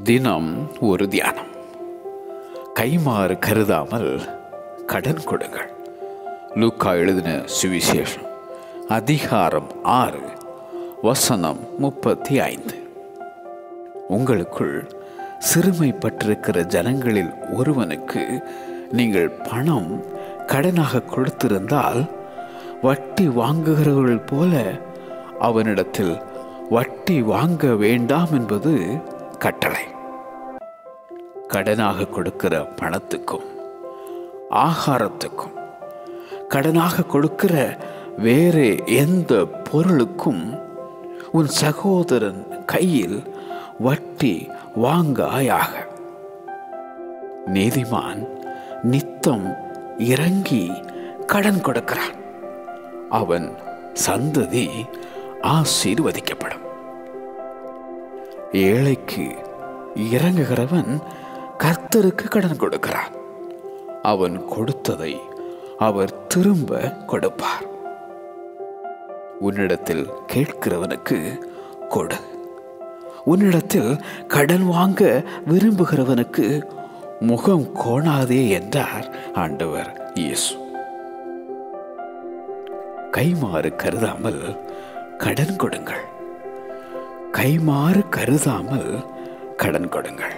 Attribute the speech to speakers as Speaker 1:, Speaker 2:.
Speaker 1: தினம் ஒரு தியானம். கைமாறு கருதாமல் கடன் கொடுங்கள். லூக்கா எழுதின சுவிசேஷம் அதிகாரம் 6 வசனம் 35. உங்களுக்குள் சிறுமைப்பட்டிருக்கிற ஜனங்களில் ஒருவனுக்கு நீங்கள் பணம் கடனாக கொடுத்திருந்தால் வட்டி வாங்குகிறவர்கள் போல அவனிடத்தில் வட்டி வாங்க வேண்டாம் என்பது கட்டளை. கடனாக கொடுக்கிற பணத்துக்கும் ஆகாரத்துக்கும் கடனாக கொடுக்கிற வேறு எந்த பொருளுக்கும் உன் சகோதரன் கையில் வட்டி வாங்காயாக. நீதிமான் நித்தம் இறங்கி கடன் கொடுக்கிறான், அவன் சந்ததி ஆசீர்வதிக்கப்படும். ஏழைக்கு இறங்குகிறவன் கர்த்தருக்கு கடன் கொடுக்கிறான், அவன் கொடுத்ததை அவர் திரும்ப கொடுப்பார். உன்னிடத்தில் கேட்கிறவனுக்கு கொடு, உன்னிடத்தில் கடன் வாங்க விரும்புகிறவனுக்கு முகம் கோணாதே என்றார் ஆண்டவர் இயேசு. கைமாறு கருதாமல் கடன் கொடுங்கள். கைமாறு கருதாமல் கடன் கொடுங்கள்.